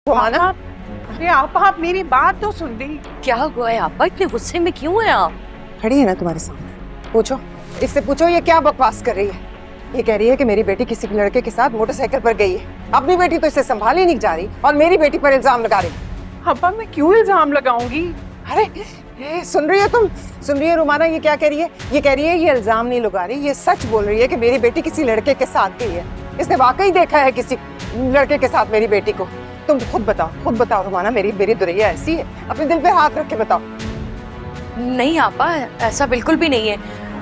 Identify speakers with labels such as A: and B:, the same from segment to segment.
A: रोमाना,
B: अरे आप मेरी बात तो सुन ली।
C: क्या हुआ है आपा, इतने गुस्से में क्यों है आप?
A: खड़ी है ना तुम्हारे सामने, पूछो इससे, पूछो ये क्या बकवास कर रही है। ये कह रही है कि मेरी बेटी किसी लड़के के साथ मोटरसाइकिल पर गई है। अपनी बेटी तो इसे संभाल ही नहीं जा रही और मेरी बेटी पर इल्जाम लगा रही।
B: अब्बा मैं क्यों इल्जाम लगाऊंगी?
A: अरे ये सुन रही हो तुम, सुन रही हो रोमाना, ये क्या कह रही है? ये कह रही है ये इल्जाम नहीं लगा रही, ये सच बोल रही है कि मेरी बेटी किसी लड़के के साथ गई है। इसने वाकई देखा है किसी लड़के के साथ मेरी बेटी को। तुम खुद बताओ रोमाना, मेरी दुरैया ऐसी है? अपने दिल पे हाथ रख के बताओ।
C: नहीं आपा, ऐसा बिल्कुल भी नहीं है।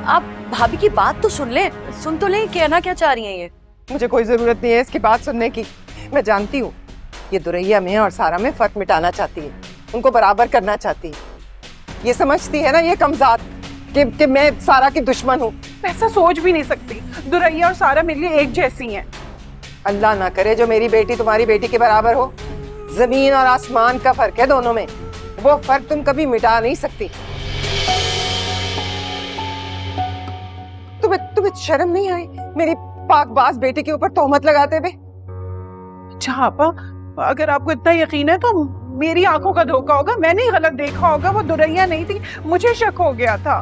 C: आप भाभी की बात तो सुन तो ले, कहना क्या चाह रही हैं ये?
A: मुझे कोई जरूरत नहीं है इसकी बात सुनने की। मैं जानती हूँ ये दुरैया में और सारा में फर्क मिटाना चाहती है, उनको बराबर करना चाहती है। ये समझती है ना ये कमजात कि मैं सारा की दुश्मन हूँ।
B: ऐसा सोच भी नहीं सकती। दुरैया और सारा मेरे लिए एक जैसी हैं।
A: अल्लाह ना करे जो मेरी बेटी तुम्हारी बेटी के बराबर हो। जमीन और आसमान का फर्क है दोनों में, वो फर्क तुम कभी मिटा नहीं सकती। तुम्हें शर्म नहीं आई मेरी पाकबाज बेटी के ऊपर तोहमत लगाते हुए?
B: अच्छा आपा, अगर आपको इतना यकीन है तो मेरी आंखों का धोखा होगा, मैंने ही गलत देखा होगा, वो दुरैया नहीं थी, मुझे शक हो गया था।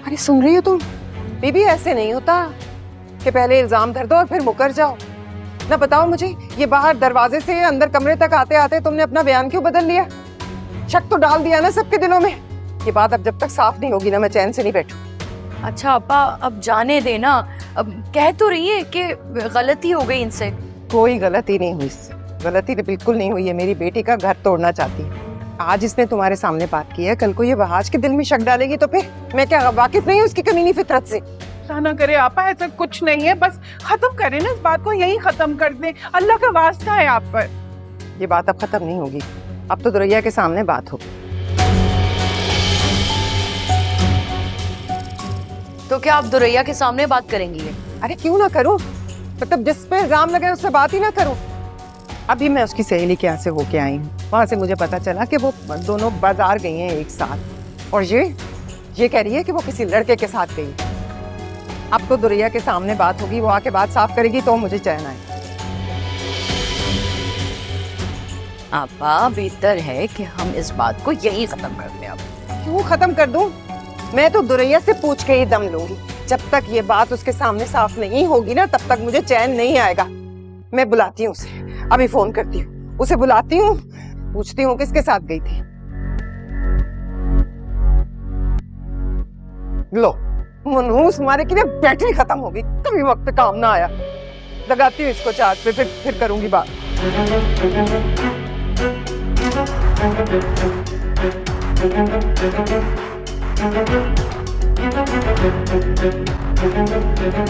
A: अरे सुन रही हो तुम बीबी, ऐसे नहीं होता कि पहले इल्जाम धर दो और फिर मुकर जाओ ना। बताओ मुझे, ये बाहर दरवाजे से अंदर कमरे तक आते आते तुमने अपना बयान क्यों बदल लिया? शक तो डाल दिया ना सबके दिलों में। ये बात अब जब तक साफ नहीं होगी ना, मैं चैन से नहीं बैठू।
C: अच्छा आपा, अब जाने देना। अब कह तो रही है कि गलती हो गई इनसे।
A: कोई गलती नहीं हुई इससे, गलती तो बिल्कुल नहीं हुई है। मेरी बेटी का घर तोड़ना चाहती है। आज इसने तुम्हारे सामने बात की है, कल को ये वहाज के दिल में शक डालेगी तो फिर मैं क्या वाकिफ नहीं हूँ उसकी कमीनी फितरत से?
B: ना करे आपा, ऐसा कुछ नहीं है, बस खत्म करें ना इस बात को, यही खत्म कर दें। अल्लाह का वास्ता है आप पर।
A: ये बात अब खत्म नहीं होगी, अब तो दुरैया के सामने बात हो।
C: तो क्या आप दुरैया के सामने बात करेंगी ये?
A: अरे क्यों ना करूं, मतलब जिस पे इल्जाम लगे उससे बात ही ना करूं। अभी मैं उसकी सहेली के यहाँ से होके आई हूँ, वहां से मुझे पता चला कि वो दोनों बाजार गई हैं एक साथ, और ये कह रही है कि वो किसी लड़के के साथ गई। अब तो दुरैया के सामने बात होगी, वो आके बात साफ करेगी तो मुझे चैन आए।
C: आपा बेहतर है कि हम इस बात को यही खत्म कर दें। अब
A: क्यों खत्म कर दूं? मैं तो दुरैया से पूछ के ही दम लूंगी। जब तक ये बात उसके सामने साफ नहीं होगी ना, तब तक मुझे चैन नहीं आएगा। मैं बुलाती हूँ उसे, अभी फोन करती हूँ, उसे बुलाती हूँ, पूछती हूँ किसके साथ गई थी। लो मनहूस, हमारे की बैटरी खत्म हो गई, कभी वक्त पे काम ना आया। लगाती हूँ इसको चार्ज पे, फिर करूंगी बात।